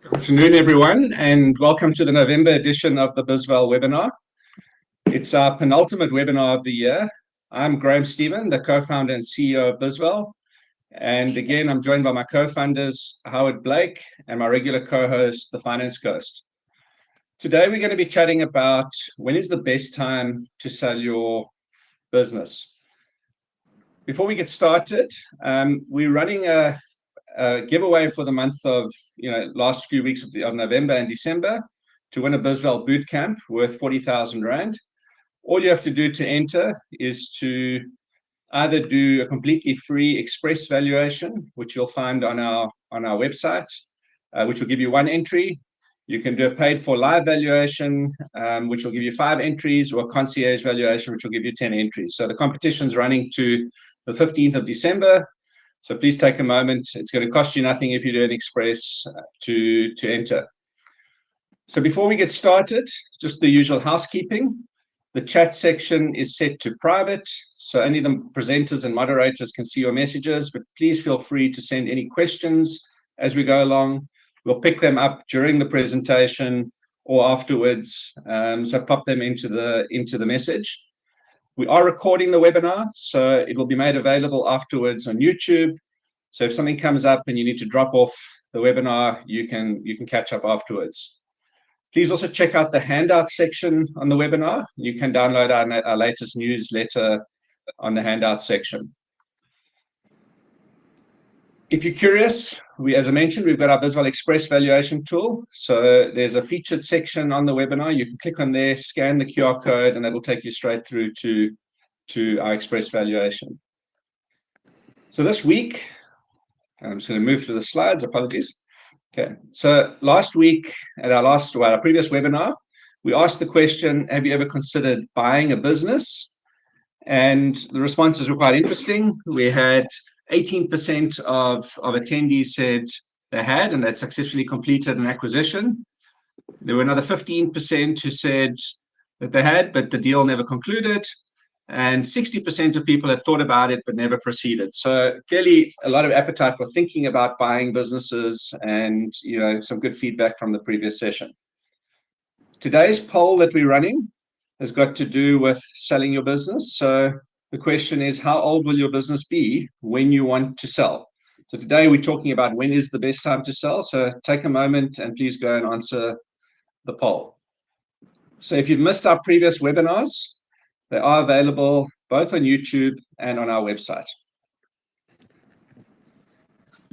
Good afternoon, everyone, and welcome to the November edition of the bizval webinar. It's our penultimate webinar of the year. I'm Graham Stephen, the co-founder and CEO of bizval. And again, I'm joined by my co-founders, Howard Blake, and my regular co-host, the Finance Ghost. Today, we're going to be chatting about when is the best time to sell your business. Before we get started, we're running a giveaway for the month of last few weeks of November and December to win a bizval boot camp worth 40,000 Rand. All you have to do to enter is to either do a completely free express valuation, which you'll find on our website, which will give you one entry. You can do a paid for live valuation, which will give you 5 entries, or a concierge valuation, which will give you 10 entries. So the competition's running to the 15th of December. So please take a moment. It's going to cost you nothing if you do an express to enter. So before we get started, just the usual housekeeping. The chat section is set to private, so only the presenters and moderators can see your messages, but please feel free to send any questions as we go along. We'll pick them up during the presentation or afterwards, so pop them into the message. We are recording the webinar, so it will be made available afterwards on YouTube. So if something comes up and you need to drop off the webinar, you can catch up afterwards. Please also check out the handout section on the webinar. You can download our latest newsletter on the handout section. If you're curious, as I mentioned, we've got our bizval Express valuation tool. So there's a featured section on the webinar. You can click on there, scan the QR code, and that will take you straight through to our Express valuation. So this week, I'm just going to move through the slides. Apologies. Okay. So last week at our previous webinar, we asked the question, have you ever considered buying a business? And the responses were quite interesting. We had 18% of attendees said they had, and they'd successfully completed an acquisition. There were another 15% who said that they had, but the deal never concluded. And 60% of people had thought about it, but never proceeded. So clearly a lot of appetite for thinking about buying businesses, and some good feedback from the previous session. Today's poll that we're running has got to do with selling your business. So the question is, how old will your business be when you want to sell? So today we're talking about when is the best time to sell. So take a moment and please go and answer the poll. So if you've missed our previous webinars, they are available both on YouTube and on our website.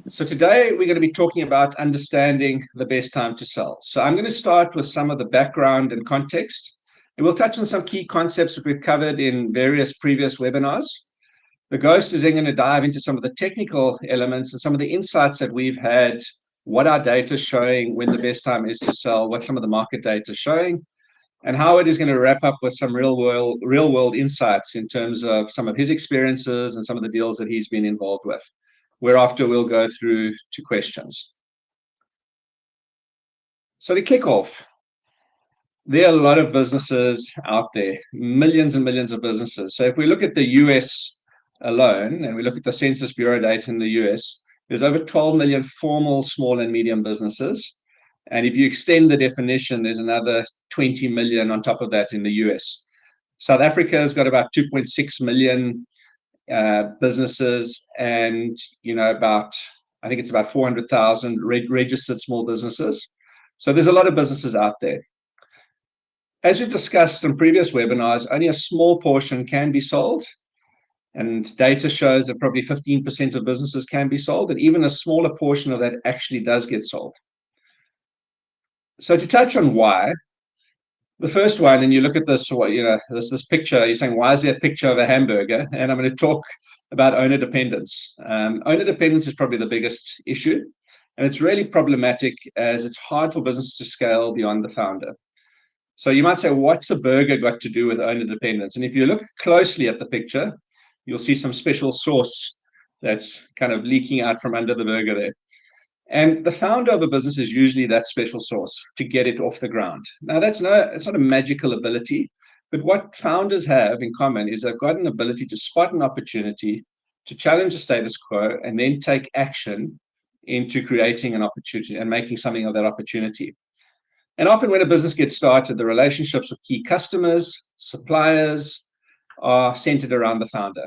So today we're going to be talking about understanding the best time to sell. So I'm going to start with some of the background and context, and we'll touch on some key concepts that we've covered in various previous webinars. The Ghost is then going to dive into some of the technical elements and some of the insights that we've had, what our data is showing when the best time is to sell, what some of the market data is showing. And Howard is going to wrap up with some real world insights in terms of some of his experiences and some of the deals that he's been involved with, whereafter we'll go through to questions. So to kick off, there are a lot of businesses out there, millions and millions of businesses. So if we look at the US alone, and we look at the Census Bureau data in the US, there's over 12 million formal small and medium businesses. And if you extend the definition, there's another 20 million on top of that in the US. South Africa has got about 2.6 million businesses, and I think it's about 400,000 registered small businesses. So there's a lot of businesses out there. As we've discussed in previous webinars, only a small portion can be sold, and data shows that probably 15% of businesses can be sold, and even a smaller portion of that actually does get sold. So to touch on why, the first one, and you look at this, this picture, you're saying, why is there a picture of a hamburger? And I'm going to talk about owner dependence. Owner dependence is probably the biggest issue, and it's really problematic as it's hard for business to scale beyond the founder. So you might say, what's a burger got to do with owner dependence? And if you look closely at the picture, you'll see some special sauce that's kind of leaking out from under the burger there. And the founder of a business is usually that special sauce to get it off the ground. Now, it's not a magical ability, but what founders have in common is they've got an ability to spot an opportunity, to challenge the status quo, and then take action into creating an opportunity and making something of that opportunity. And often when a business gets started, the relationships with key customers, suppliers are centered around the founder.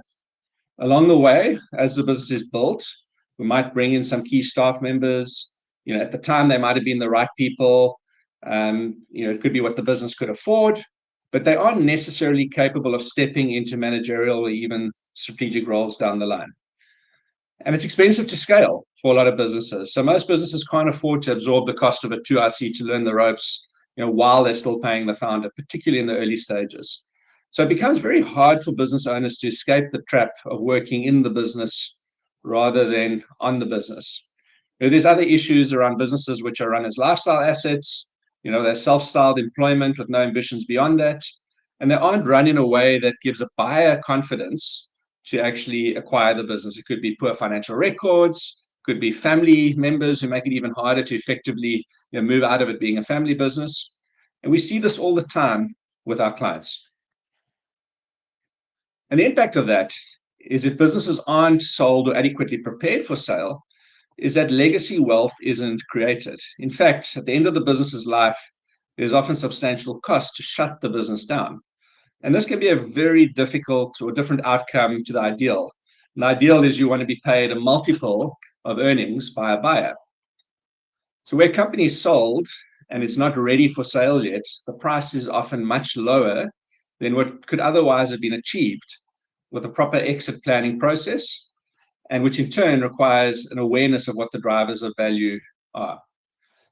Along the way, as the business is built, we might bring in some key staff members. At the time, they might have been the right people. It could be what the business could afford, but they aren't necessarily capable of stepping into managerial or even strategic roles down the line. And it's expensive to scale for a lot of businesses. So most businesses can't afford to absorb the cost of a 2IC to learn the ropes, while they're still paying the founder, particularly in the early stages. So it becomes very hard for business owners to escape the trap of working in the business rather than on the business. There's other issues around businesses which are run as lifestyle assets. They're self-styled employment with no ambitions beyond that. And they aren't run in a way that gives a buyer confidence to actually acquire the business. It could be poor financial records, could be family members who make it even harder to effectively move out of it being a family business. And we see this all the time with our clients. And the impact of that is if businesses aren't sold or adequately prepared for sale, is that legacy wealth isn't created. In fact, at the end of the business's life, there's often substantial cost to shut the business down. And this can be a very difficult or different outcome to the ideal. The ideal is you want to be paid a multiple of earnings by a buyer. So where a company is sold and it's not ready for sale yet, the price is often much lower than what could otherwise have been achieved with a proper exit planning process, and which in turn requires an awareness of what the drivers of value are.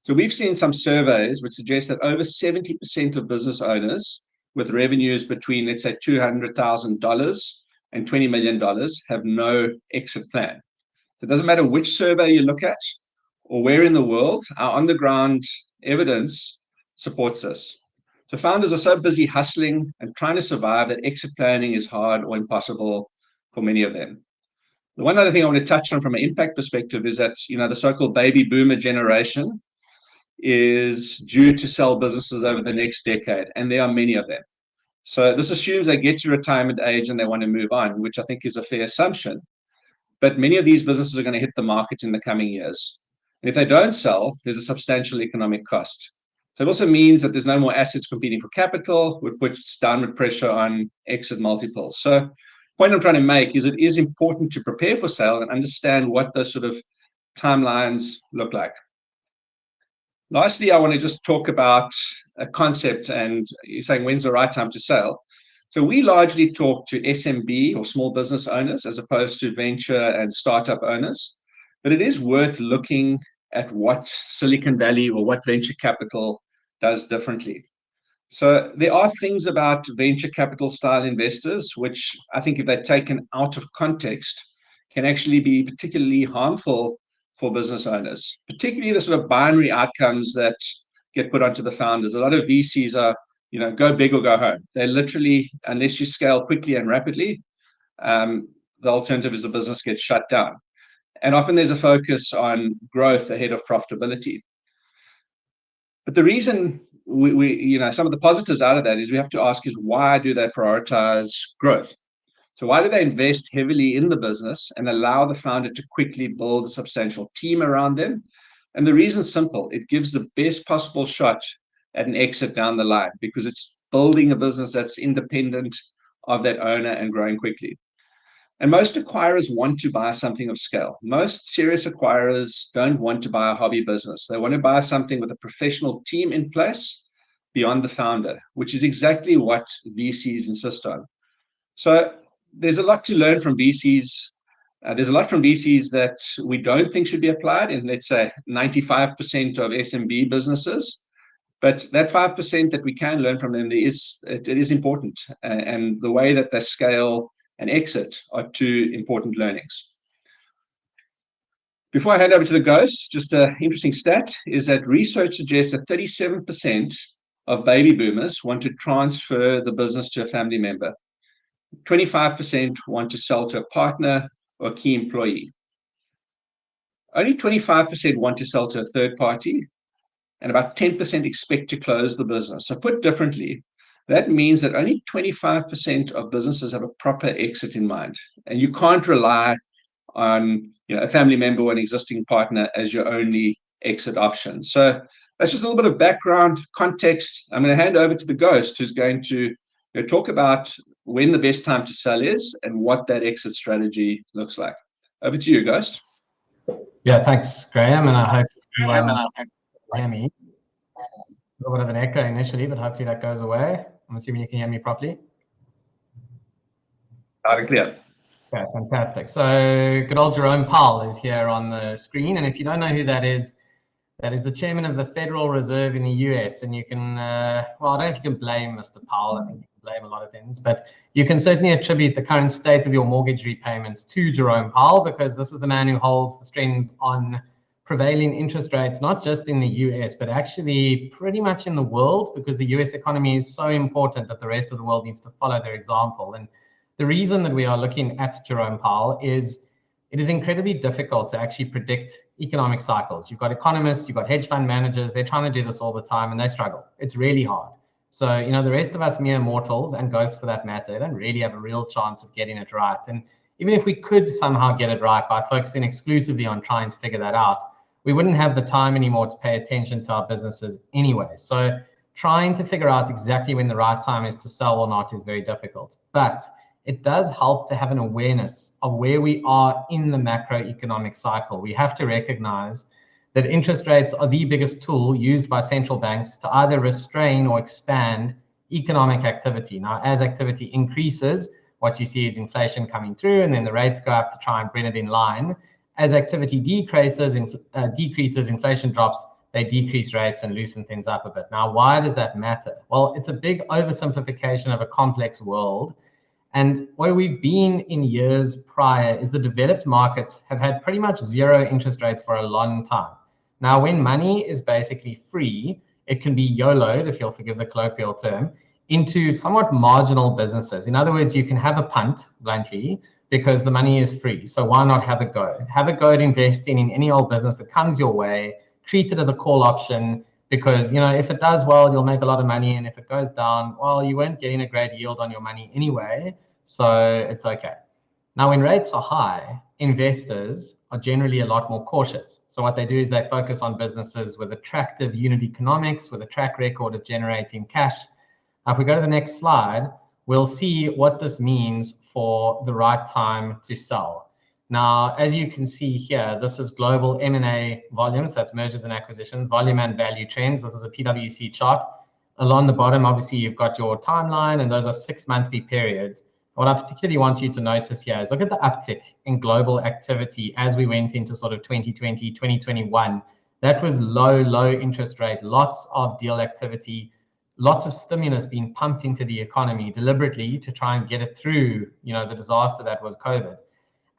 So we've seen some surveys which suggest that over 70% of business owners with revenues between, let's say, $200,000 and $20 million have no exit plan. It doesn't matter which survey you look at or where in the world, our on-the-ground evidence supports this. So founders are so busy hustling and trying to survive that exit planning is hard or impossible for many of them. The one other thing I want to touch on from an impact perspective is that, the so-called baby boomer generation is due to sell businesses over the next decade, and there are many of them. So this assumes they get to retirement age and they want to move on, which I think is a fair assumption. But many of these businesses are going to hit the market in the coming years. And if they don't sell, there's a substantial economic cost. So it also means that there's no more assets competing for capital, which puts downward pressure on exit multiples. So the point I'm trying to make is it is important to prepare for sale and understand what those sort of timelines look like. Lastly, I want to just talk about a concept, and you're saying when's the right time to sell. So we largely talk to SMB or small business owners as opposed to venture and startup owners, but it is worth looking at what Silicon Valley or what venture capital does differently. So there are things about venture capital style investors, which I think if they're taken out of context, can actually be particularly harmful for business owners, particularly the sort of binary outcomes that get put onto the founders. A lot of VCs are, go big or go home. They're literally, unless you scale quickly and rapidly, the alternative is the business gets shut down. And often there's a focus on growth ahead of profitability. But the reason we some of the positives out of that is we have to ask is why do they prioritize growth? So why do they invest heavily in the business and allow the founder to quickly build a substantial team around them? And the reason is simple. It gives the best possible shot at an exit down the line because it's building a business that's independent of that owner and growing quickly. And most acquirers want to buy something of scale. Most serious acquirers don't want to buy a hobby business. They want to buy something with a professional team in place beyond the founder, which is exactly what VCs insist on. So there's a lot to learn from VCs. There's a lot from VCs that we don't think should be applied in, let's say, 95% of SMB businesses. But that 5% that we can learn from them, it is important. And the way that they scale and exit are two important learnings. Before I hand over to the ghost, just an interesting stat is that research suggests that 37% of baby boomers want to transfer the business to a family member. 25% want to sell to a partner or a key employee. Only 25% want to sell to a third party, and about 10% expect to close the business. So put differently, that means that only 25% of businesses have a proper exit in mind. And you can't rely on a family member or an existing partner as your only exit option. So that's just a little bit of background context. I'm going to hand over to the ghost, who's going to talk about when the best time to sell is and what that exit strategy looks like. Over to you, Ghost. Yeah, thanks, Graham, and I hope everyone can hear me. A little bit of an echo initially, but hopefully that goes away. I'm assuming you can hear me properly. Loud and clear. Okay, fantastic. So good old Jerome Powell is here on the screen, and if you don't know who that is the chairman of the Federal Reserve in the US. And you can, well, I don't know if you can blame Mr. Powell. I think you can blame a lot of things, but you can certainly attribute the current state of your mortgage repayments to Jerome Powell, because this is the man who holds the strings on prevailing interest rates, not just in the US, but actually pretty much in the world, because the US economy is so important that the rest of the world needs to follow their example. And the reason that we are looking at Jerome Powell is it is incredibly difficult to actually predict economic cycles. You've got economists, you've got hedge fund managers, they're trying to do this all the time and they struggle. It's really hard. So, the rest of us mere mortals, and ghosts for that matter, don't really have a real chance of getting it right. And even if we could somehow get it right by focusing exclusively on trying to figure that out, we wouldn't have the time anymore to pay attention to our businesses anyway. So trying to figure out exactly when the right time is to sell or not is very difficult. But it does help to have an awareness of where we are in the macroeconomic cycle. We have to recognize that interest rates are the biggest tool used by central banks to either restrain or expand economic activity. Now, as activity increases, what you see is inflation coming through, and then the rates go up to try and bring it in line. As activity decreases, inflation drops, they decrease rates and loosen things up a bit. Now, why does that matter? Well, it's a big oversimplification of a complex world. And where we've been in years prior is the developed markets have had pretty much zero interest rates for a long time. Now, when money is basically free, it can be YOLO'd, if you'll forgive the colloquial term, into somewhat marginal businesses. In other words, you can have a punt, bluntly, because the money is free. So why not have a go? Have a go at investing in any old business that comes your way, treat it as a call option, because if it does well, you'll make a lot of money, and if it goes down, well, you weren't getting a great yield on your money anyway, so it's okay. Now, when rates are high, investors are generally a lot more cautious. So what they do is they focus on businesses with attractive unit economics, with a track record of generating cash. Now, if we go to the next slide, we'll see what this means for the right time to sell. Now, as you can see here, this is global M&A volumes, that's mergers and acquisitions, volume and value trends. This is a PwC chart. Along the bottom, obviously, you've got your timeline, and those are 6-monthly periods. What I particularly want you to notice here is look at the uptick in global activity as we went into sort of 2020, 2021. That was low interest rate, lots of deal activity, lots of stimulus being pumped into the economy deliberately to try and get it through, the disaster that was COVID.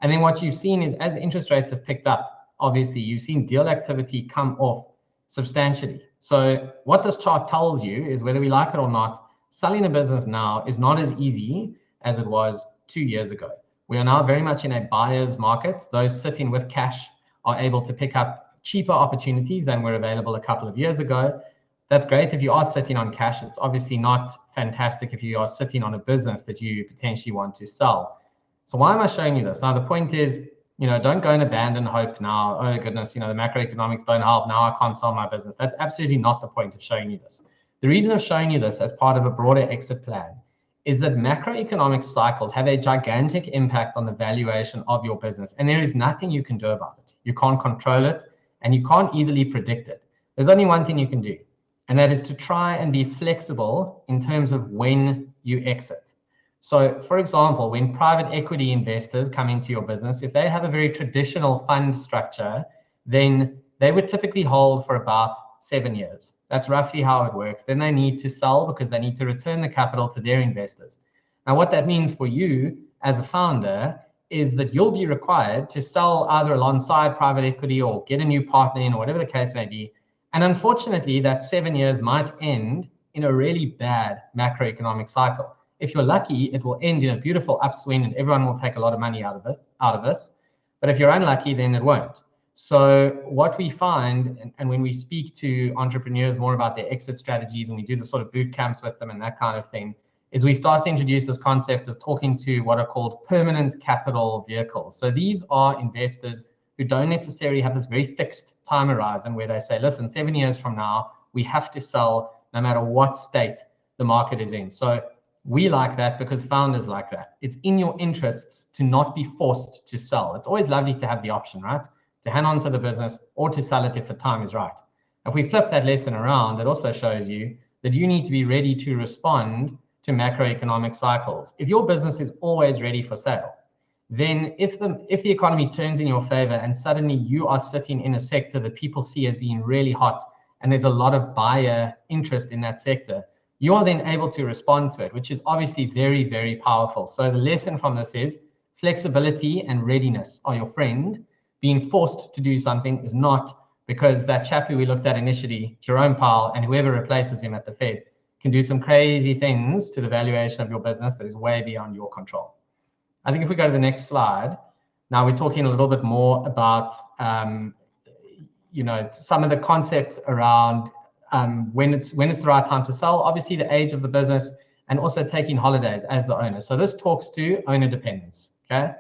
And then what you've seen is as interest rates have picked up, obviously you've seen deal activity come off substantially. So what this chart tells you is, whether we like it or not, selling a business now is not as easy as it was 2 years ago. We are now very much in a buyer's market. Those sitting with cash are able to pick up cheaper opportunities than were available a couple of years ago. That's great if you are sitting on cash. It's obviously not fantastic if you are sitting on a business that you potentially want to sell. So why am I showing you this? Now, the point is, don't go and abandon hope now. Oh, goodness, the macroeconomics don't help. Now I can't sell my business. That's absolutely not the point of showing you this. The reason of showing you this as part of a broader exit plan is that macroeconomic cycles have a gigantic impact on the valuation of your business, and there is nothing you can do about it. You can't control it, and you can't easily predict it. There's only one thing you can do, and that is to try and be flexible in terms of when you exit. So, for example, when private equity investors come into your business, if they have a very traditional fund structure, then they would typically hold for about 7 years. That's roughly how it works. Then they need to sell because they need to return the capital to their investors. Now, what that means for you as a founder is that you'll be required to sell either alongside private equity or get a new partner in, or whatever the case may be. And unfortunately, that 7 years might end in a really bad macroeconomic cycle. If you're lucky, it will end in a beautiful upswing and everyone will take a lot of money out of this. But if you're unlucky, then it won't. So what we find, and when we speak to entrepreneurs more about their exit strategies, and we do the sort of boot camps with them and that kind of thing, is we start to introduce this concept of talking to what are called permanent capital vehicles. So these are investors who don't necessarily have this very fixed time horizon where they say, listen, 7 years from now, we have to sell no matter what state the market is in. So we like that because founders like that. It's in your interests to not be forced to sell. It's always lovely to have the option, right? To hang on to the business or to sell it if the time is right. If we flip that lesson around, it also shows you that you need to be ready to respond to macroeconomic cycles. If your business is always ready for sale, then if the economy turns in your favor and suddenly you are sitting in a sector that people see as being really hot and there's a lot of buyer interest in that sector, you are then able to respond to it, which is obviously very, very powerful. So the lesson from this is flexibility and readiness are your friend. Being forced to do something is not, because that chap who we looked at initially, Jerome Powell, and whoever replaces him at the Fed, can do some crazy things to the valuation of your business that is way beyond your control. I think if we go to the next slide, now we're talking a little bit more about some of the concepts around when it's the right time to sell, obviously the age of the business, and also taking holidays as the owner. So this talks to owner dependence, okay?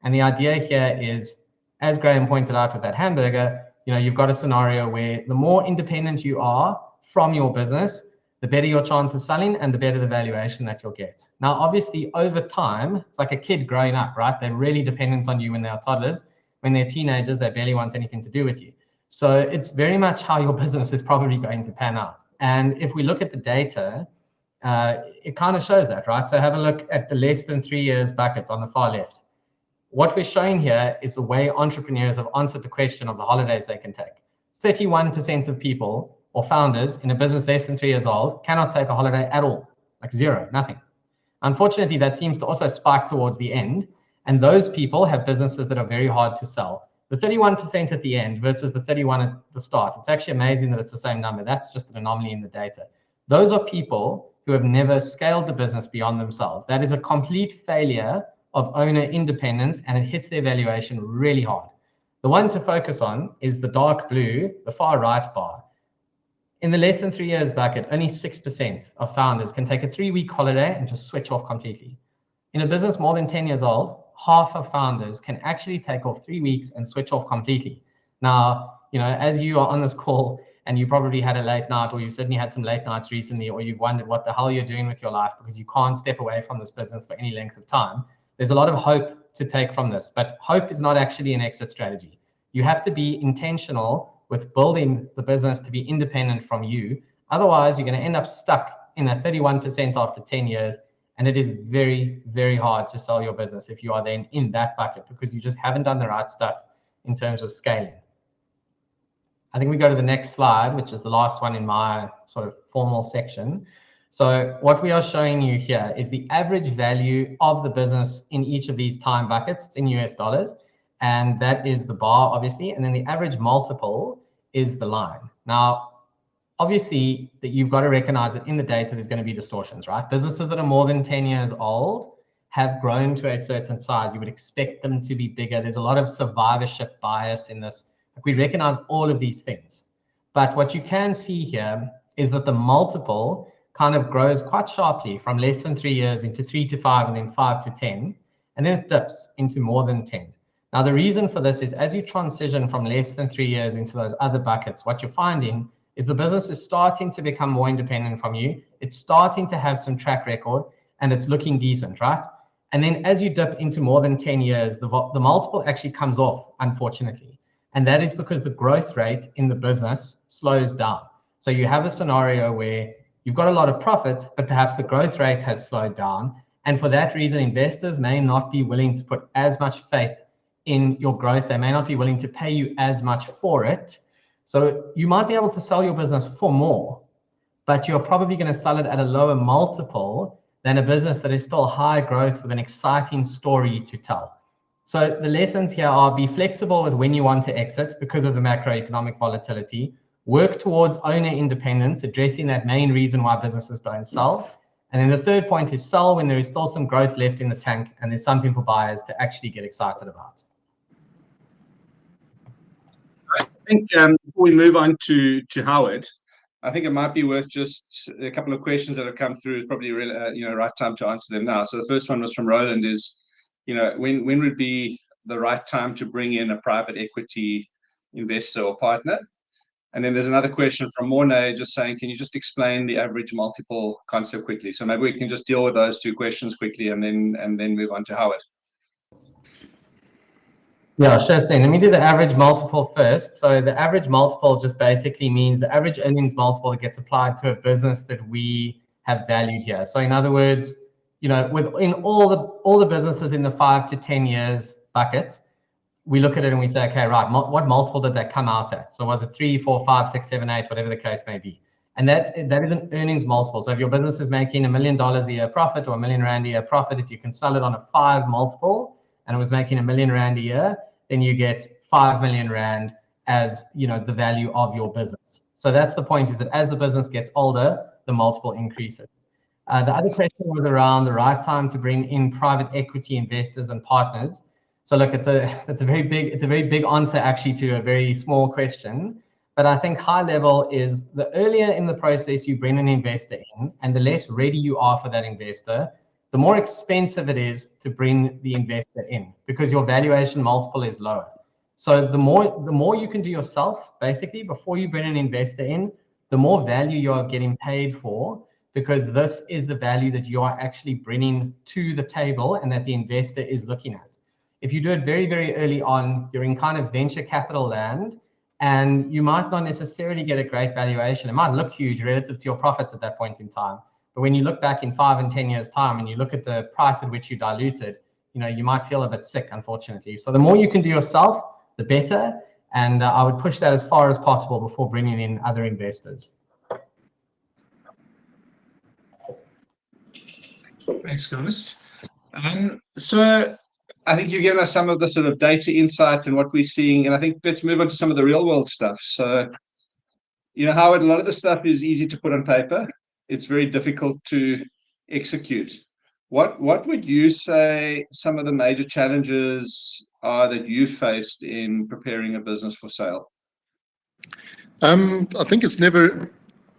And the idea here is, as Graham pointed out with that hamburger, you've got a scenario where the more independent you are from your business, the better your chance of selling and the better the valuation that you'll get. Now, obviously, over time, it's like a kid growing up, right? They're really dependent on you when they're toddlers. When they're teenagers, they barely want anything to do with you. So it's very much how your business is probably going to pan out. And if we look at the data, it kind of shows that, right? So have a look at the less than 3 years buckets on the far left. What we're showing here is the way entrepreneurs have answered the question of the holidays they can take. 31% of people or founders in a business less than 3 years old cannot take a holiday at all, like zero, nothing. Unfortunately, that seems to also spike towards the end. And those people have businesses that are very hard to sell. The 31% at the end versus the 31 at the start, it's actually amazing that it's the same number. That's just an anomaly in the data. Those are people who have never scaled the business beyond themselves. That is a complete failure of owner independence, and it hits their valuation really hard. The one to focus on is the dark blue, the far right bar. In the less than 3 years bucket, only 6% of founders can take a 3-week holiday and just switch off completely. In a business more than 10 years old, half of founders can actually take off 3 weeks and switch off completely. Now, as you are on this call and you probably had a late night, or you've certainly had some late nights recently, or you've wondered what the hell you're doing with your life because you can't step away from this business for any length of time, there's a lot of hope to take from this. But hope is not actually an exit strategy. You have to be intentional with building the business to be independent from you. Otherwise, you're going to end up stuck in that 31% after 10 years. And it is very, very hard to sell your business if you are then in that bucket, because you just haven't done the right stuff in terms of scaling. I think we go to the next slide, which is the last one in my sort of formal section. So what we are showing you here is the average value of the business in each of these time buckets. It's in US dollars. And that is the bar, obviously. And then the average multiple is the line. Now, obviously, that you've got to recognize that in the data, there's going to be distortions, right? Businesses that are more than 10 years old have grown to a certain size. You would expect them to be bigger. There's a lot of survivorship bias in this. We recognize all of these things. But what you can see here is that the multiple kind of grows quite sharply from less than 3 years into 3 to 5 and then 5 to 10. And then it dips into more than 10. Now, the reason for this is as you transition from less than 3 years into those other buckets, what you're finding is the business is starting to become more independent from you. It's starting to have some track record and it's looking decent, right? And then as you dip into more than 10 years, the multiple actually comes off, unfortunately. And that is because the growth rate in the business slows down. So you have a scenario where you've got a lot of profit, but perhaps the growth rate has slowed down. And for that reason, investors may not be willing to put as much faith in your growth. They may not be willing to pay you as much for it. So you might be able to sell your business for more, but you're probably going to sell it at a lower multiple than a business that is still high growth with an exciting story to tell. So the lessons here are: be flexible with when you want to exit because of the macroeconomic volatility. Work towards owner independence, addressing that main reason why businesses don't sell. And then the third point is sell when there is still some growth left in the tank and there's something for buyers to actually get excited about. I think before we move on to Howard, I think it might be worth just a couple of questions that have come through. Probably right time to answer them now. So the first one was from Roland: is when would be the right time to bring in a private equity investor or partner? And then there's another question from Mornay just saying, can you just explain the average multiple concept quickly? So maybe we can just deal with those two questions quickly and then move on to Howard. Yeah, sure thing. Let me do the average multiple first. So the average multiple just basically means the average earnings multiple that gets applied to a business that we have valued here. So in other words, within all the businesses in the 5 to 10 years bucket, we look at it and we say, okay, right, what multiple did that come out at? So was it 3, 4, 5, 6, 7, 8, whatever the case may be? And that is an earnings multiple. So if your business is making $1 million a year profit or R1 million a year profit, if you can sell it on a 5 multiple and it was making R1 million a year, then you get 5 million Rand as the value of your business. So that's the point, is that as the business gets older, the multiple increases. The other question was around the right time to bring in private equity investors and partners. So look, it's a very big answer actually to a very small question. But I think high level is the earlier in the process you bring an investor in and the less ready you are for that investor, the more expensive it is to bring the investor in because your valuation multiple is lower. So the more you can do yourself, basically, before you bring an investor in, the more value you are getting paid for, because this is the value that you are actually bringing to the table and that the investor is looking at. If you do it very, very early on, you're in kind of venture capital land, and you might not necessarily get a great valuation. It might look huge relative to your profits at that point in time. But when you look back in 5 and 10 years' time and you look at the price at which you diluted, you might feel a bit sick, unfortunately. So the more you can do yourself, the better. And I would push that as far as possible before bringing in other investors. Thanks, guys. So I think you've given us some of the sort of data insight and what we're seeing, and I think let's move on to some of the real world stuff. So, Howard, a lot of the stuff is easy to put on paper. It's very difficult to execute. What would you say some of the major challenges are that you faced in preparing a business for sale? I think it's never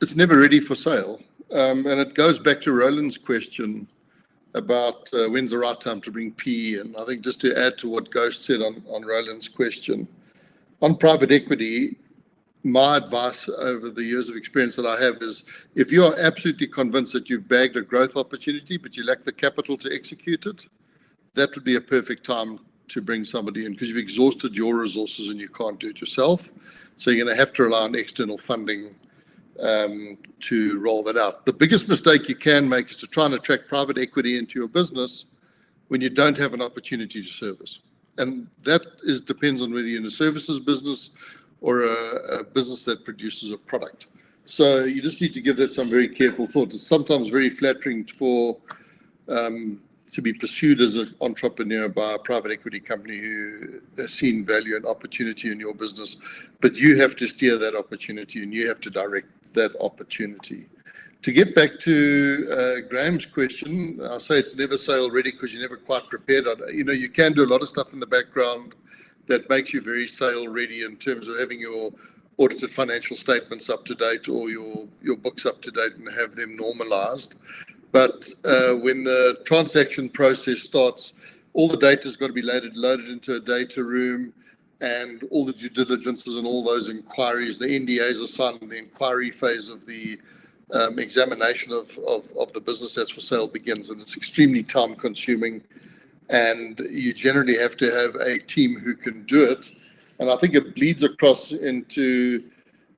ready for sale, and it goes back to Roland's question about when's the right time to bring PE. And I think just to add to what Ghost said on Roland's question, on private equity, my advice over the years of experience that I have is, if you are absolutely convinced that you've bagged a growth opportunity but you lack the capital to execute it, that would be a perfect time to bring somebody in, because you've exhausted your resources and you can't do it yourself. So you're going to have to rely on external funding to roll that out. The biggest mistake you can make is to try and attract private equity into your business when you don't have an opportunity to service. And that depends on whether you're in a services business or a business that produces a product. So you just need to give that some very careful thought. It's sometimes very flattering to be pursued as an entrepreneur by a private equity company who has seen value and opportunity in your business, but you have to steer that opportunity and you have to direct that opportunity. To get back to Graham's question, I'll say it's never sale ready because you're never quite prepared. You can do a lot of stuff in the background that makes you very sale ready in terms of having your audited financial statements up to date or your books up to date and have them normalized. But when the transaction process starts, all the data's got to be loaded into a data room, and all the due diligences and all those inquiries, the NDAs are signed in the inquiry phase of the examination of the business that's for sale begins, and it's extremely time consuming, and you generally have to have a team who can do it. And I think it bleeds across into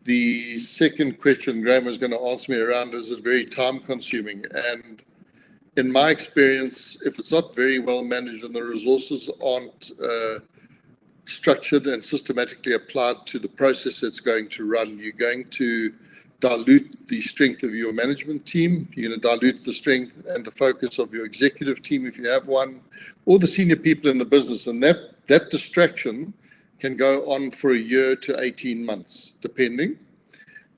the second question Graham was going to answer me around, is it very time consuming? And in my experience, if it's not very well managed and the resources aren't structured and systematically applied to the process that's going to run, you're going to dilute the strength of your management team. You're going to dilute the strength and the focus of your executive team if you have one, or the senior people in the business. And that distraction can go on for a year to 18 months, depending.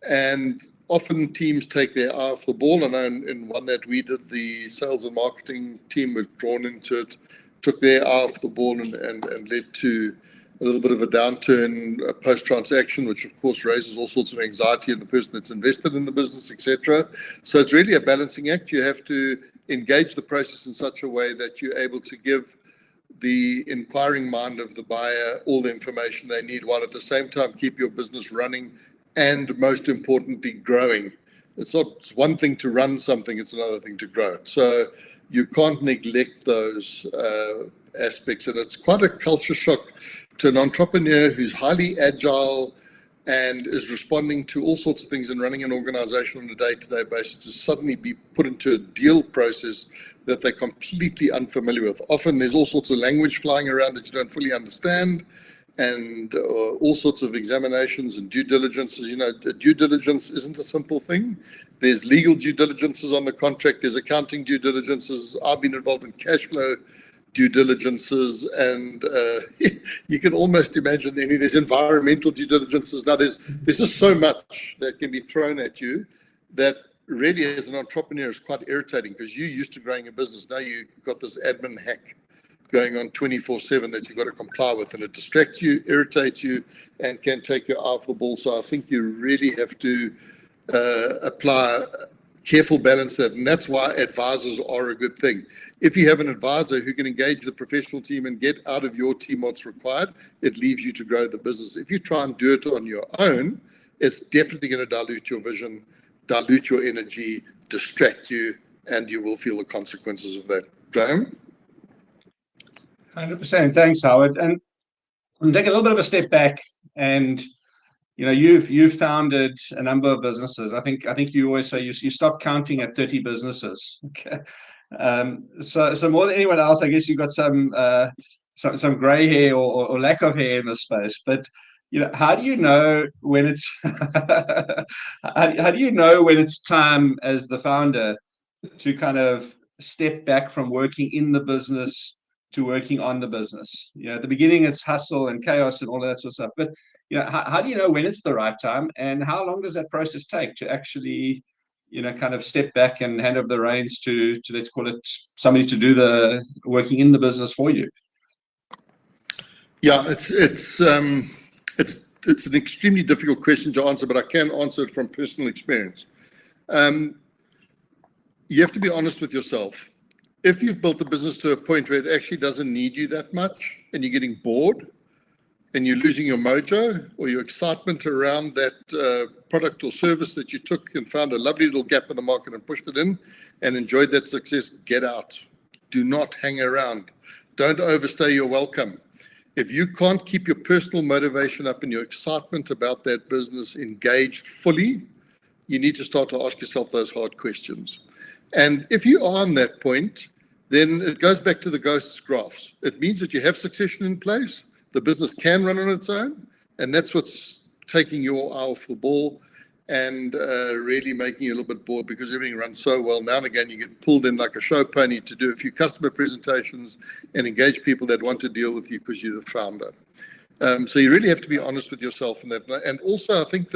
And often teams take their eye off the ball. And in one that we did, the sales and marketing team was drawn into it, took their eye off the ball and led to a little bit of a downturn post-transaction, which of course raises all sorts of anxiety in the person that's invested in the business, etc. So it's really a balancing act. You have to engage the process in such a way that you're able to give the inquiring mind of the buyer all the information they need, while at the same time keep your business running and, most importantly, growing. It's one thing to run something, it's another thing to grow it. So you can't neglect those aspects. And it's quite a culture shock to an entrepreneur who's highly agile and is responding to all sorts of things and running an organization on a day-to-day basis, to suddenly be put into a deal process that they're completely unfamiliar with. Often there's all sorts of language flying around that you don't fully understand, and all sorts of examinations and due diligences. You know, due diligence isn't a simple thing. There's legal due diligences on the contract. There's accounting due diligences. I've been involved in cash flow due diligences, and you can almost imagine there's environmental due diligences. Now, there's just so much that can be thrown at you that really, as an entrepreneur, is quite irritating, because you're used to growing a business. Now you've got this admin hack going on 24/7 that you've got to comply with, and it distracts you, irritates you, and can take your eye off the ball. So I think you really have to apply careful balance that, and that's why advisors are a good thing. If you have an advisor who can engage the professional team and get out of your team what's required, it leaves you to grow the business. If you try and do it on your own, it's definitely going to dilute your vision, dilute your energy, distract you, and you will feel the consequences of that. Graham? 100%. Thanks, Howard. And take a little bit of a step back, and you've founded a number of businesses. I think you always say you stopped counting at 30 businesses. Okay. So more than anyone else, I guess you've got some gray hair or lack of hair in this space. But how do you know when it's how do you know when it's time as the founder to kind of step back from working in the business to working on the business? At the beginning it's hustle and chaos and all that sort of stuff. But how do you know when it's the right time, and how long does that process take to actually kind of step back and hand over the reins to let's call it somebody to do the working in the business for you? Yeah, it's an extremely difficult question to answer, but I can answer it from personal experience. You have to be honest with yourself. If you've built the business to a point where it actually doesn't need you that much, and you're getting bored, and you're losing your mojo or your excitement around that product or service that you took and found a lovely little gap in the market and pushed it in and enjoyed that success, get out. Do not hang around. Don't overstay your welcome. If you can't keep your personal motivation up and your excitement about that business engaged fully, you need to start to ask yourself those hard questions. And if you are on that point, then it goes back to the ghost's graphs. It means that you have succession in place. The business can run on its own, and that's what's taking your eye off the ball and really making you a little bit bored, because everything runs so well. Now and again, you get pulled in like a show pony to do a few customer presentations and engage people that want to deal with you because you're the founder. So you really have to be honest with yourself in that. And also, I think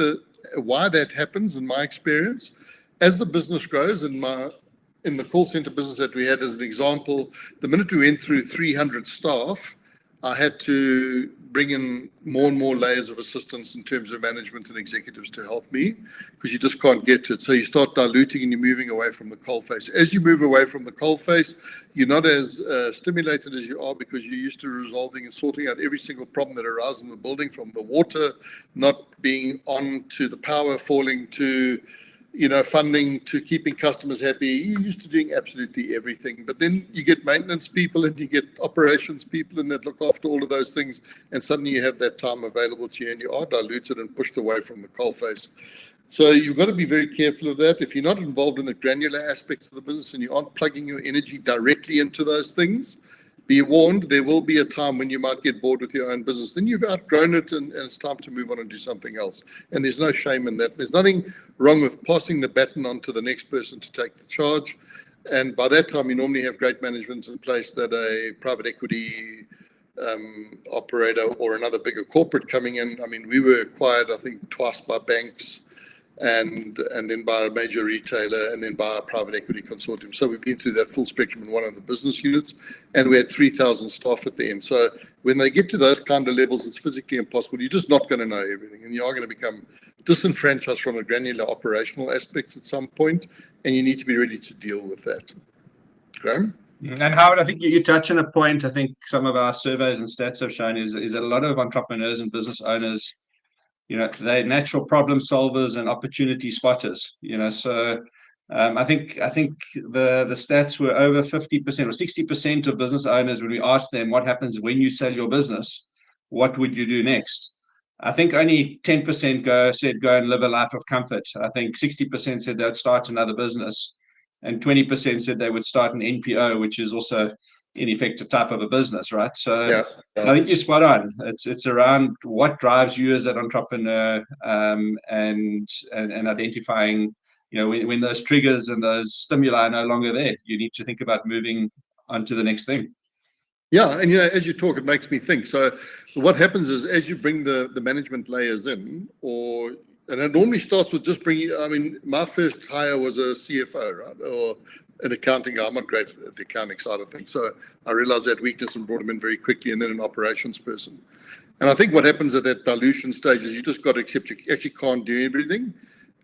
why that happens, in my experience, as the business grows, in the call center business that we had as an example, the minute we went through 300 staff, I had to bring in more and more layers of assistance in terms of management and executives to help me, because you just can't get to it. So you start diluting and you're moving away from the coalface. As you move away from the coalface, you're not as stimulated as you are, because you're used to resolving and sorting out every single problem that arises in the building, from the water not being on to the power falling to funding to keeping customers happy. You're used to doing absolutely everything. But then you get maintenance people and you get operations people, and that look after all of those things. And suddenly you have that time available to you, and you are diluted and pushed away from the coalface. So you've got to be very careful of that. If you're not involved in the granular aspects of the business and you aren't plugging your energy directly into those things, be warned, there will be a time when you might get bored with your own business. Then you've outgrown it, and it's time to move on and do something else. And there's no shame in that. There's nothing wrong with passing the baton on to the next person to take the charge. And by that time, you normally have great management in place, that a private equity operator or another bigger corporate coming in. I mean, we were acquired, I think, twice by banks. and then by a major retailer, and then by a private equity consortium. So we've been through that full spectrum in one of the business units, and we had 3,000 staff at the end. So when they get to those kind of levels, it's physically impossible. You're just not going to know everything, and you are going to become disenfranchised from the granular operational aspects at some point, and you need to be ready to deal with that. Graham? And Howard, I think you touch on a point. I think some of our surveys and stats have shown is that a lot of entrepreneurs and business owners, they're natural problem solvers and opportunity spotters. So I think the stats were over 50% or 60% of business owners, when we asked them what happens when you sell your business, what would you do next? I think only 10% said go and live a life of comfort. I think 60% said they'd start another business, and 20% said they would start an NPO, which is also in effect a type of a business, right? So Yeah. I think you're spot on. It's around what drives you as an entrepreneur, and identifying, when those triggers and those stimuli are no longer there, you need to think about moving on to the next thing. Yeah, and as you talk, it makes me think. So what happens is, as you bring the management layers in, and it normally starts with just bringing, my first hire was a CFO, right? Or an accounting guy. I'm not great at the accounting side of things. So I realized that weakness and brought him in very quickly, and then an operations person. And I think what happens at that dilution stage is you just got to accept you actually can't do everything.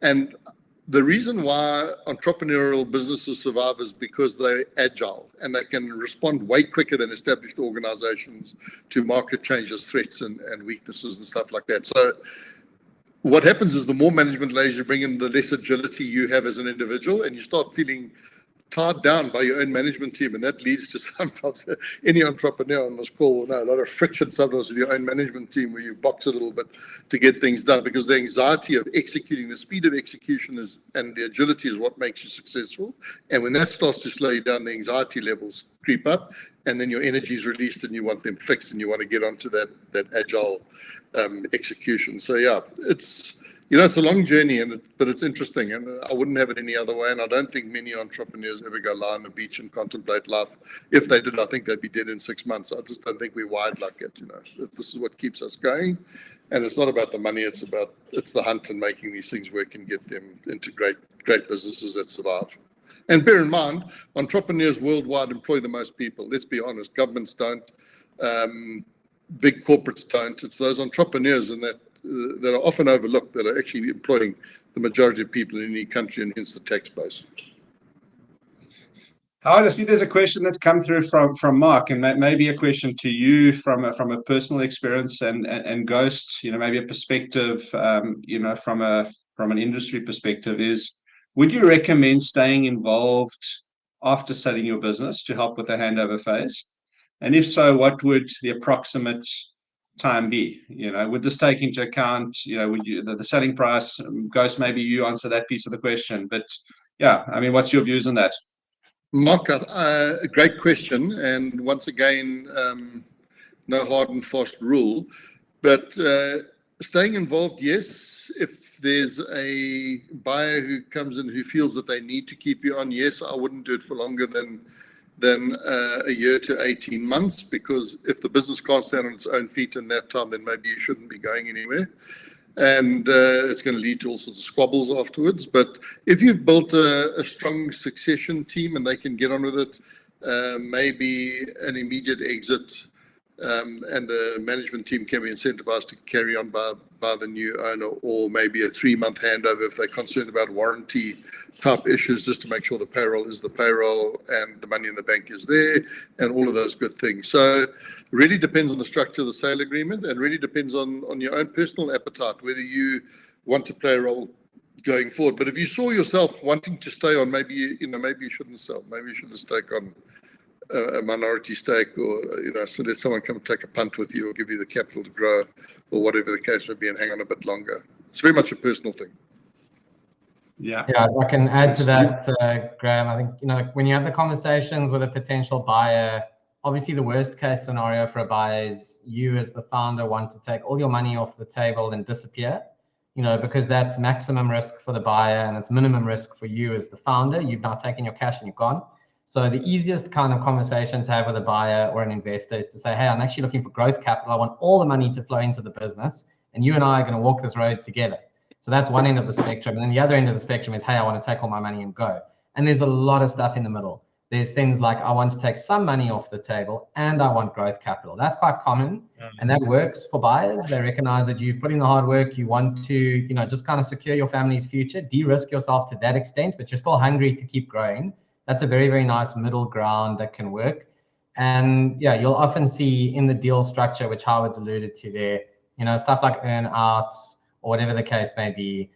And the reason why entrepreneurial businesses survive is because they're agile and they can respond way quicker than established organizations to market changes, threats, and weaknesses and stuff like that. So what happens is the more management layers you bring in, the less agility you have as an individual, and you start feeling tied down by your own management team, and that leads to sometimes, any entrepreneur on this call will know, a lot of friction sometimes with your own management team, where you box a little bit to get things done, because the anxiety of executing, the speed of execution and the agility is what makes you successful. And when that starts to slow you down, the anxiety levels creep up, and then your energy is released and you want them fixed, and you want to get onto that agile execution. So yeah, it's a long journey, but it's interesting, and I wouldn't have it any other way. And I don't think many entrepreneurs ever go lie on the beach and contemplate life. If they did, I think they'd be dead in 6 months. I just don't think we're wired like it. This is what keeps us going, and it's not about the money. It's the hunt and making these things work and get them into great businesses that survive. And bear in mind, entrepreneurs worldwide employ the most people. Let's be honest. Governments don't. Big corporates don't. It's those entrepreneurs that are often overlooked that are actually employing the majority of people in any country, and hence the tax base. Howard, I see there's a question that's come through from Mark, and maybe a question to you from a personal experience and Ghost, maybe a perspective, from an industry perspective, is, would you recommend staying involved after selling your business to help with the handover phase? And if so, what would the approximate time be? Would this take into account, would you, the selling price? Ghost, maybe you answer that piece of the question, but yeah, what's your views on that? Mark, a great question, and once again, no hard and fast rule, but staying involved, yes. If there's a buyer who comes in who feels that they need to keep you on, yes, I wouldn't do it for longer than a year to 18 months, because if the business can't stand on its own feet in that time, then maybe you shouldn't be going anywhere, and it's going to lead to all sorts of squabbles afterwards. But if you've built a strong succession team and they can get on with it, maybe an immediate exit, and the management team can be incentivized to carry on by the new owner, or maybe a 3-month handover if they're concerned about warranty type issues, just to make sure the payroll is the payroll and the money in the bank is there, and all of those good things. So it really depends on the structure of the sale agreement, and really depends on your own personal appetite, whether you want to play a role going forward. But if you saw yourself wanting to stay on, maybe you shouldn't sell. Maybe you should just take on a minority stake, or so let someone come take a punt with you, or give you the capital to grow, or whatever the case may be, and hang on a bit longer. It's very much a personal thing. Yeah, I can add to that, Graham. I think when you have the conversations with a potential buyer, obviously the worst case scenario for a buyer is you as the founder want to take all your money off the table and disappear, because that's maximum risk for the buyer and it's minimum risk for you as the founder. You've now taken your cash and you're gone. So the easiest kind of conversation to have with a buyer or an investor is to say, hey, I'm actually looking for growth capital. I want all the money to flow into the business, and you and I are going to walk this road together. So that's one end of the spectrum. And then the other end of the spectrum is, hey, I want to take all my money and go. And there's a lot of stuff in the middle. There's things like, I want to take some money off the table and I want growth capital. That's quite common. And that works for buyers. They recognize that you've put in the hard work. You want to, just kind of secure your family's future, de-risk yourself to that extent, but you're still hungry to keep growing. That's a very, very nice middle ground that can work. And yeah, you'll often see in the deal structure, which Howard's alluded to there, stuff like earn-outs or whatever the case may be.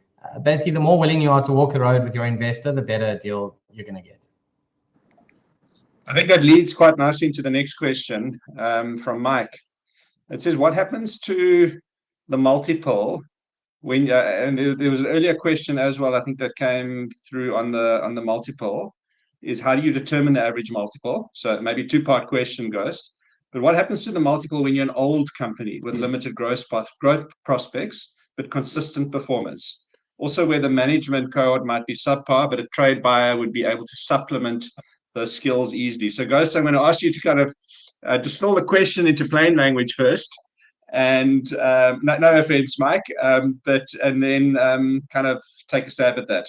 Basically, the more willing you are to walk the road with your investor, the better deal you're going to get. I think that leads quite nicely into the next question from Mike. It says, what happens to the multiple when, and there was an earlier question as well, I think that came through on the multiple, is how do you determine the average multiple? So maybe two-part question, Ghost. But what happens to the multiple when you're an old company with limited growth prospects, but consistent performance? Also where the management cohort might be subpar, but a trade buyer would be able to supplement those skills easily. So Ghost, I'm going to ask you to kind of distill the question into plain language first. And no offense, Mike, and then kind of take a stab at that.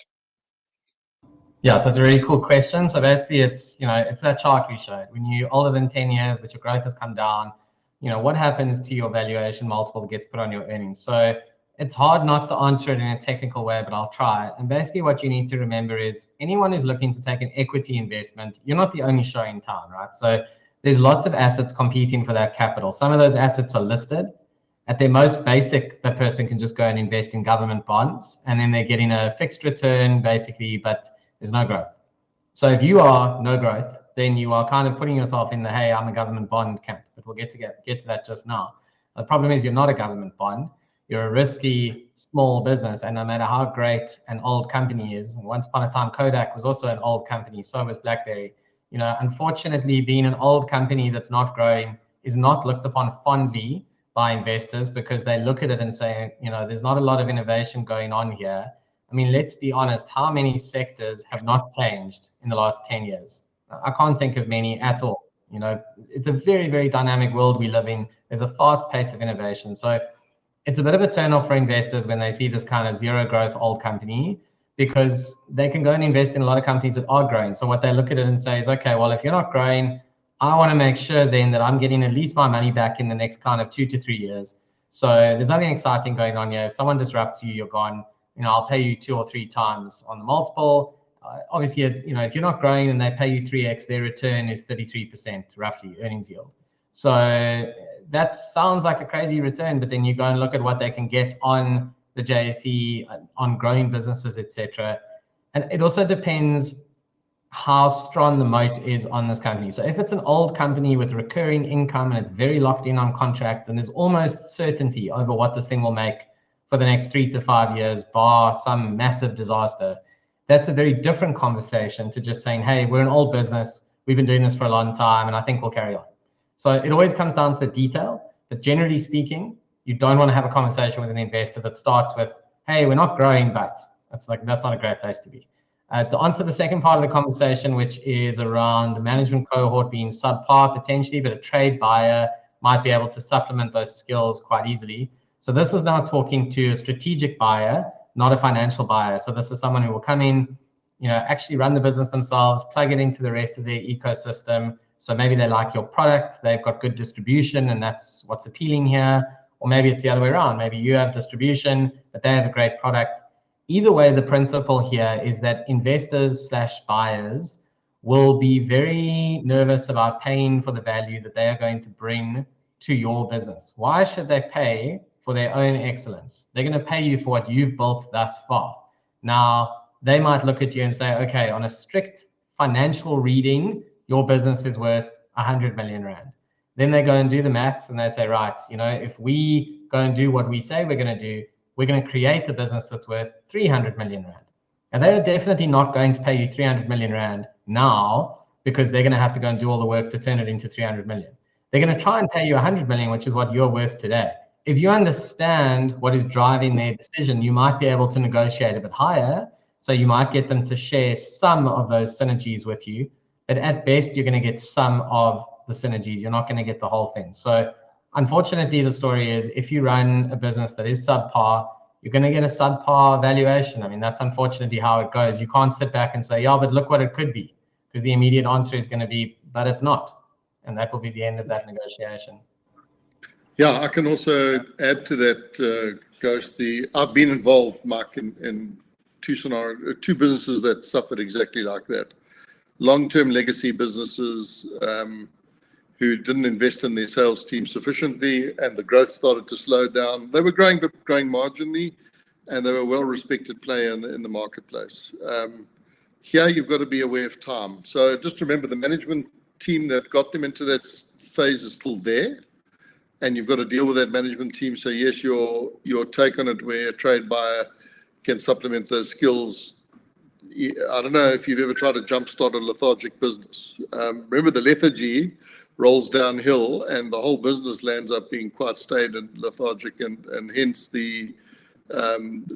Yeah, so it's a really cool question. So basically it's that chart we showed. When you're older than 10 years, but your growth has come down, what happens to your valuation multiple that gets put on your earnings? So it's hard not to answer it in a technical way, but I'll try. And basically what you need to remember is anyone who's looking to take an equity investment, you're not the only show in town, right? So there's lots of assets competing for that capital. Some of those assets are listed. At their most basic, that person can just go and invest in government bonds, and then they're getting a fixed return basically, but there's no growth. So if you are no growth, then you are kind of putting yourself in the, hey, I'm a government bond camp, but we'll get to that just now. The problem is you're not a government bond. You're a risky small business, and no matter how great an old company is, and once upon a time Kodak was also an old company, so was BlackBerry. Unfortunately, being an old company that's not growing is not looked upon fondly by investors, because they look at it and say, there's not a lot of innovation going on here. I mean, let's be honest, how many sectors have not changed in the last 10 years? I can't think of many at all. It's a very, very dynamic world we live in. There's a fast pace of innovation. So it's a bit of a turnoff for investors when they see this kind of zero growth old company, because they can go and invest in a lot of companies that are growing. So what they look at it and say is, okay, well, if you're not growing, I want to make sure then that I'm getting at least my money back in the next kind of 2 to 3 years. So there's nothing exciting going on here. If someone disrupts you, you're gone. I'll pay you 2 or 3 times on the multiple. Obviously, if you're not growing and they pay you 3x, their return is 33% roughly earnings yield. So that sounds like a crazy return, but then you go and look at what they can get on the JSE, on growing businesses, etc. And it also depends how strong the moat is on this company. So if it's an old company with recurring income and it's very locked in on contracts and there's almost certainty over what this thing will make for the next 3 to 5 years, bar some massive disaster, that's a very different conversation to just saying, hey, we're an old business, we've been doing this for a long time, and I think we'll carry on. So it always comes down to the detail, but generally speaking, you don't want to have a conversation with an investor that starts with, hey, we're not growing, but that's not a great place to be. To answer the second part of the conversation, which is around the management cohort being subpar potentially, but a trade buyer might be able to supplement those skills quite easily. So this is now talking to a strategic buyer, not a financial buyer. So this is someone who will come in, actually run the business themselves, plug it into the rest of their ecosystem. So maybe they like your product, they've got good distribution, and that's what's appealing here. Or maybe it's the other way around. Maybe you have distribution, but they have a great product. Either way, the principle here is that investors/buyers will be very nervous about paying for the value that they are going to bring to your business. Why should they pay for their own excellence? They're going to pay you for what you've built thus far. Now, they might look at you and say, okay, on a strict financial reading, your business is worth 100 million rand. Then they go and do the maths and they say, right, if we go and do what we say we're going to do, we're going to create a business that's worth 300 million rand. And they're definitely not going to pay you 300 million rand now, because they're going to have to go and do all the work to turn it into 300 million. They're going to try and pay you 100 million, which is what you're worth today. If you understand what is driving their decision, you might be able to negotiate a bit higher. So you might get them to share some of those synergies with you, but at best, you're going to get some of the synergies. You're not going to get the whole thing. So unfortunately, the story is if you run a business that is subpar, you're going to get a subpar valuation. I mean, that's unfortunately how it goes. You can't sit back and say, yeah, but look what it could be, because the immediate answer is going to be, but it's not. And that will be the end of that negotiation. Yeah, I can also add to that, Ghost. I've been involved, Mark, in two businesses that suffered exactly like that. Long-term legacy businesses who didn't invest in their sales team sufficiently, and the growth started to slow down. They were growing, but growing marginally, and they were a well-respected player in the marketplace. Here, you've got to be aware of time. So just remember, the management team that got them into that phase is still there, and you've got to deal with that management team. So yes, your take on it, where a trade buyer can supplement those skills. I don't know if you've ever tried to jumpstart a lethargic business. Remember, the lethargy rolls downhill, and the whole business lands up being quite staid and lethargic, and hence the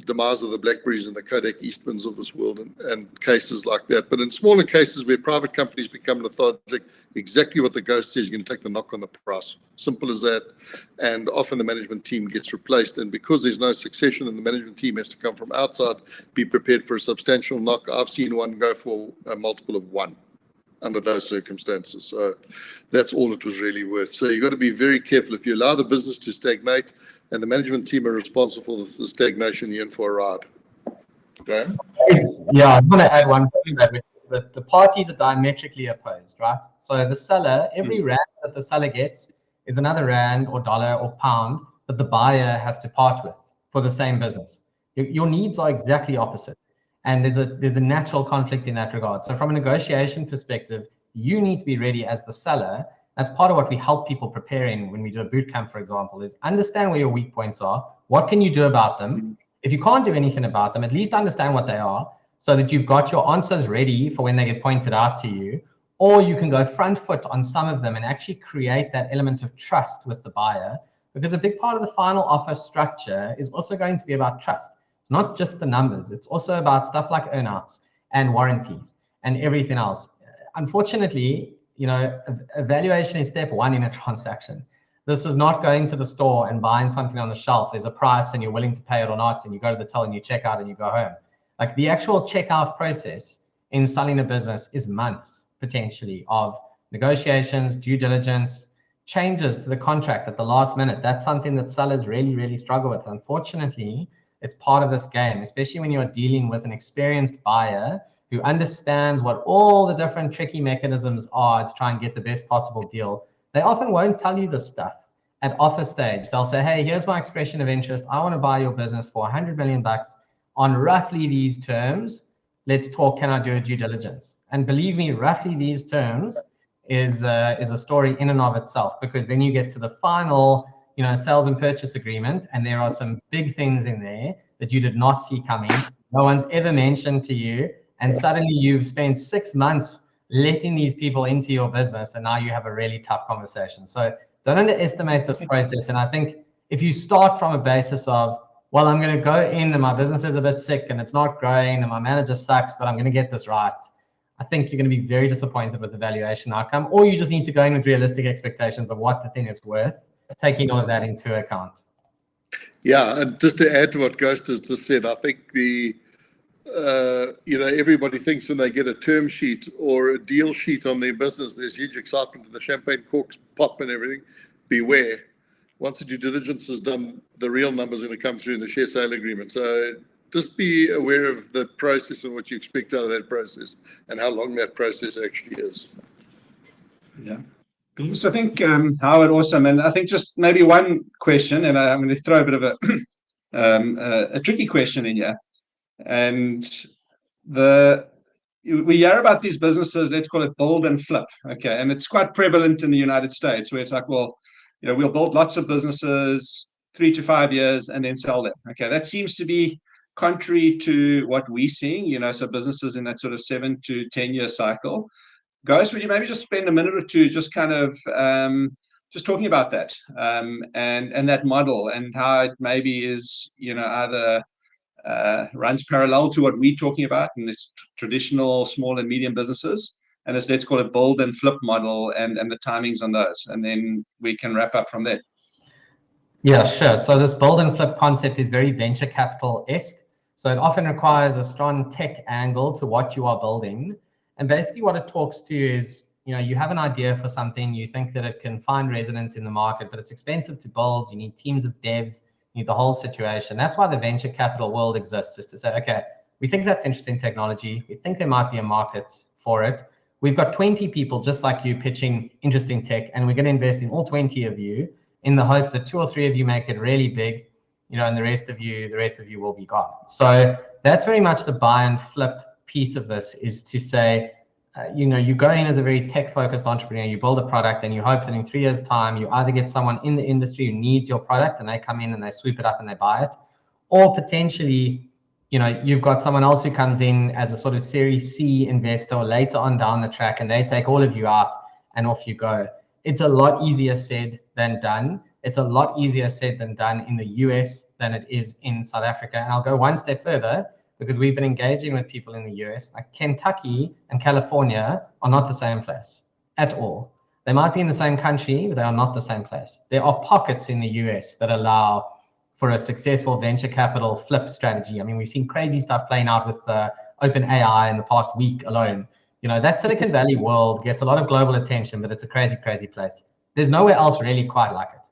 demise of the Blackberries and the Kodak Eastmans of this world, and cases like that. But in smaller cases where private companies become lethargic, exactly what the Ghost says, you're going to take the knock on the price. Simple as that. And often the management team gets replaced, and because there's no succession and the management team has to come from outside, be prepared for a substantial knock. I've seen one go for a multiple of 1 under those circumstances. So that's all it was really worth. So you've got to be very careful. If you allow the business to stagnate and the management team are responsible for the stagnation, you're in for a ride. Graham? Yeah, I just want to add one thing, that the parties are diametrically opposed, right? So the seller, every rand that the seller gets is another rand or dollar or pound that the buyer has to part with for the same business. Your needs are exactly opposite. And there's a natural conflict in that regard. So from a negotiation perspective, you need to be ready as the seller. That's part of what we help people prepare in when we do a boot camp, for example, is understand where your weak points are. What can you do about them? If you can't do anything about them, at least understand what they are, so that you've got your answers ready for when they get pointed out to you. Or you can go front foot on some of them and actually create that element of trust with the buyer, because a big part of the final offer structure is also going to be about trust. It's not just the numbers. It's also about stuff like earnouts and warranties and everything else. Unfortunately, evaluation is step 1 in a transaction. This is not going to the store and buying something on the shelf. There's a price and you're willing to pay it or not, and you go to the till and you check out and you go home. Like, the actual checkout process in selling a business is months, potentially, of negotiations, due diligence, changes to the contract at the last minute. That's something that sellers really, really struggle with. Unfortunately, it's part of this game, especially when you're dealing with an experienced buyer who understands what all the different tricky mechanisms are to try and get the best possible deal. They often won't tell you this stuff at offer stage. They'll say, hey, here's my expression of interest. I want to buy your business for $100 million on roughly these terms. Let's talk. Can I do a due diligence? And believe me, roughly these terms is a story in and of itself, because then you get to the final sales and purchase agreement, and there are some big things in there that you did not see coming. No one's ever mentioned to you, and suddenly you've spent 6 months letting these people into your business, and now you have a really tough conversation. So don't underestimate this process. And I think if you start from a basis of, well, I'm going to go in and my business is a bit sick and it's not growing and my manager sucks, but I'm going to get this right, I think you're going to be very disappointed with the valuation outcome. Or you just need to go in with realistic expectations of what the thing is worth, taking all of that into account. Yeah, and just to add to what Ghost has just said, I think everybody thinks when they get a term sheet or a deal sheet on their business, there's huge excitement and the champagne corks pop and everything. Beware. Once the due diligence is done, the real numbers are going to come through in the share sale agreement. So just be aware of the process and what you expect out of that process and how long that process actually is. Yeah. So I think Howard, awesome. And I think just maybe one question, and I'm going to throw a bit of a tricky question in here. And we hear about these businesses, let's call it build and flip. Okay. And it's quite prevalent in the United States, where it's like, well, we'll build lots of businesses 3 to 5 years and then sell them. Okay. That seems to be contrary to what we're seeing, so businesses in that sort of 7 to 10 year cycle. Guys, would you maybe just spend a minute or two just kind of just talking about that and that model and how it maybe is, either runs parallel to what we're talking about in this traditional small and medium businesses, and this, let's call it, build and flip model, and the timings on those, and then we can wrap up from there. Yeah, sure. So this build and flip concept is very venture capital-esque. So it often requires a strong tech angle to what you are building. And basically what it talks to is, you have an idea for something, you think that it can find resonance in the market, but it's expensive to build. You need teams of devs, you need the whole situation. That's why the venture capital world exists, is to say, okay, we think that's interesting technology. We think there might be a market for it. We've got 20 people just like you pitching interesting tech, and we're going to invest in all 20 of you, in the hope that 2 or 3 of you make it really big, and the rest of you will be gone. So that's very much the buy and flip piece of this, is to say, you go in as a very tech-focused entrepreneur, you build a product, and you hope that in 3 years' time, you either get someone in the industry who needs your product and they come in and they swoop it up and they buy it, or potentially, you've got someone else who comes in as a sort of Series C investor later on down the track, and they take all of you out and off you go. It's a lot easier said than done. It's a lot easier said than done in the US than it is in South Africa. And I'll go one step further, because we've been engaging with people in the US. Like Kentucky and California are not the same place at all. They might be in the same country, but they are not the same place. There are pockets in the US that allow for a successful venture capital flip strategy. I mean, we've seen crazy stuff playing out with OpenAI in the past week alone. That Silicon Valley world gets a lot of global attention, but it's a crazy, crazy place. There's nowhere else really quite like it.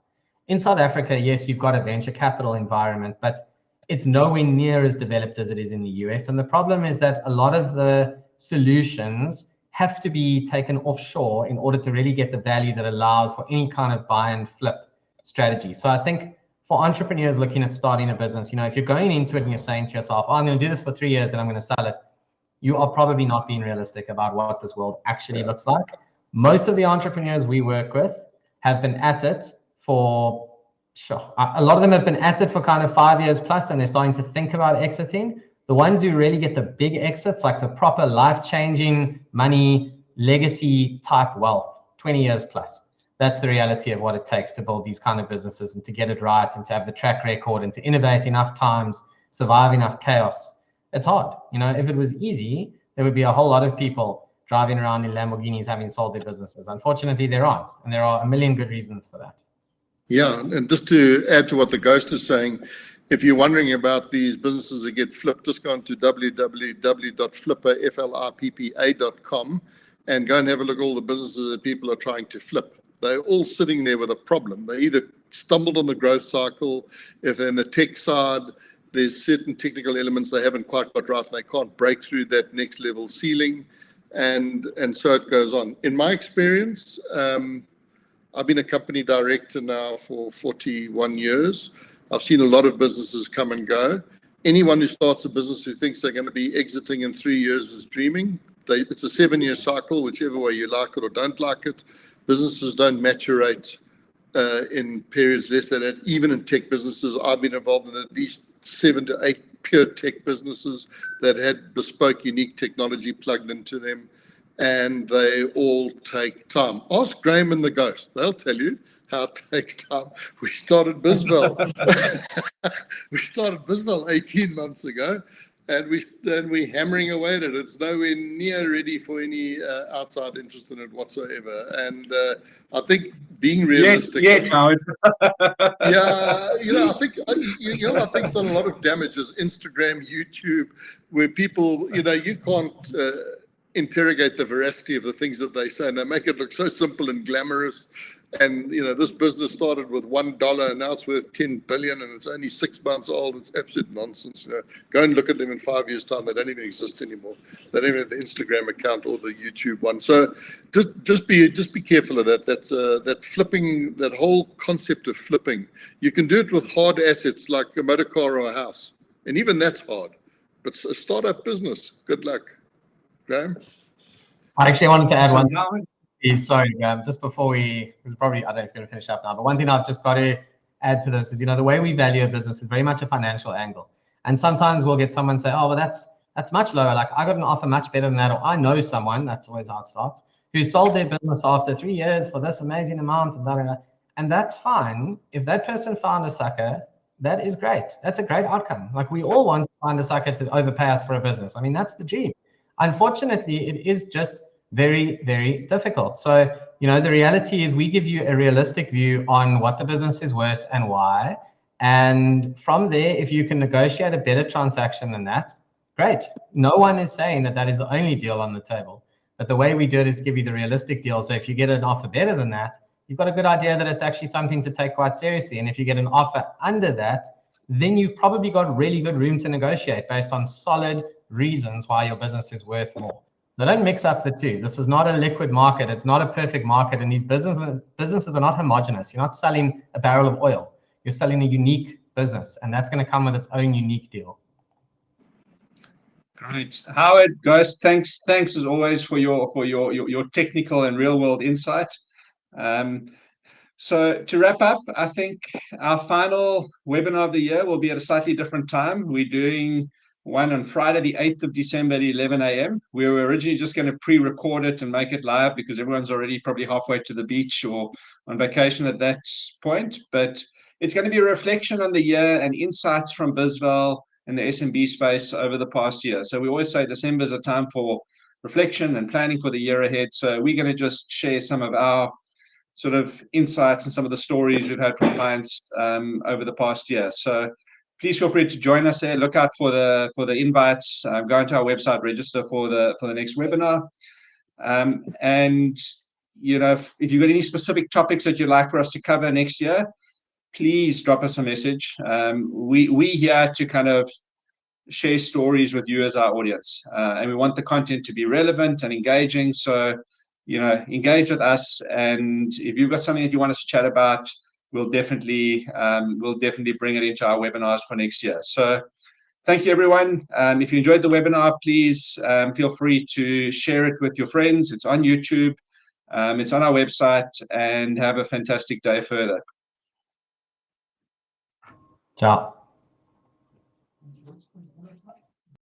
In South Africa, yes, you've got a venture capital environment, but it's nowhere near as developed as it is in the US. And the problem is that a lot of the solutions have to be taken offshore in order to really get the value that allows for any kind of buy and flip strategy. So I think for entrepreneurs looking at starting a business, if you're going into it and you're saying to yourself, I'm going to do this for 3 years and I'm going to sell it, you are probably not being realistic about what this world actually looks like. Most of the entrepreneurs we work with have been at it for, a lot of them have been at it for kind of 5 years plus, and they're starting to think about exiting. The ones who really get the big exits, like the proper life-changing money, legacy type wealth, 20 years plus. That's the reality of what it takes to build these kind of businesses and to get it right and to have the track record and to innovate enough times, survive enough chaos. It's hard. If it was easy, there would be a whole lot of people driving around in Lamborghinis having sold their businesses. Unfortunately, there aren't. And there are a million good reasons for that. Yeah. And just to add to what the ghost is saying, if you're wondering about these businesses that get flipped, just go on to www.flippa.com and go and have a look at all the businesses that people are trying to flip. They're all sitting there with a problem. They either stumbled on the growth cycle. If they're in the tech side, there's certain technical elements they haven't quite got right, and they can't break through that next level ceiling, and so it goes on. In my experience, I've been a company director now for 41 years. I've seen a lot of businesses come and go. Anyone who starts a business who thinks they're going to be exiting in 3 years is dreaming. It's a 7-year cycle, whichever way you like it or don't like it. Businesses don't maturate in periods less than that. Even in tech businesses, I've been involved in at least 7 to 8 pure tech businesses that had bespoke, unique technology plugged into them, and they all take time. Ask Graham and the Ghost; they'll tell you how it takes time. We started bizval. We started bizval 18 months ago, and we're hammering away at it. It's nowhere near ready for any outside interest in it whatsoever. And I think being realistic. Howard. Yeah, I think I think's done a lot of damage is Instagram, YouTube, where people, you can't interrogate the veracity of the things that they say, and they make it look so simple and glamorous. And this business started with $1 and now it's worth 10 billion, and it's only 6 months old. It's absolute nonsense. Go and look at them in 5 years' time. They don't even exist anymore. They don't even have the Instagram account or the YouTube one. So just be careful of that. That's that flipping, that whole concept of flipping. You can do it with hard assets like a motor car or a house, and even that's hard. But a startup business, good luck, Graham. I actually wanted to add one. Sorry, Graham, just before I don't know if you're going to finish up now, but one thing I've just got to add to this is, the way we value a business is very much a financial angle. And sometimes we'll get someone say, oh, well, that's much lower. Like, I got an offer much better than that. Or I know someone, that's always how it starts, who sold their business after 3 years for this amazing amount. And that's fine. If that person found a sucker, that is great. That's a great outcome. Like, we all want to find a sucker to overpay us for a business. I mean, that's the dream. Unfortunately, it is just very, very difficult. So, you know, the reality is we give you a realistic view on what the business is worth and why. And from there, if you can negotiate a better transaction than that, great. No one is saying that that is the only deal on the table. But the way we do it is give you the realistic deal. So if you get an offer better than that, you've got a good idea that it's actually something to take quite seriously. And if you get an offer under that, then you've probably got really good room to negotiate based on solid reasons why your business is worth more. So don't mix up the two. This is not a liquid market. It's not a perfect market. And these businesses are not homogenous. You're not selling a barrel of oil. You're selling a unique business, and that's going to come with its own unique deal. Great, Howard, guys, thanks as always for your technical and real world insight. So to wrap up, I think our final webinar of the year will be at a slightly different time. We're doing one on Friday, the 8th of December at 11 a.m. We were originally just going to pre-record it and make it live because everyone's already probably halfway to the beach or on vacation at that point. But it's going to be a reflection on the year and insights from bizval and the SMB space over the past year. So we always say December is a time for reflection and planning for the year ahead. So we're going to just share some of our sort of insights and some of the stories we've had from clients over the past year. So please feel free to join us there. Look out for the invites. Go into our website, register for the next webinar. And you know, if you've got any specific topics that you'd like for us to cover next year, please drop us a message. We here to kind of share stories with you as our audience, and we want the content to be relevant and engaging. So, you know, engage with us, and if you've got something that you want us to chat about, we'll definitely bring it into our webinars for next year. So thank you, everyone. If you enjoyed the webinar, please feel free to share it with your friends. It's on YouTube, it's on our website, and have a fantastic day further. Ciao.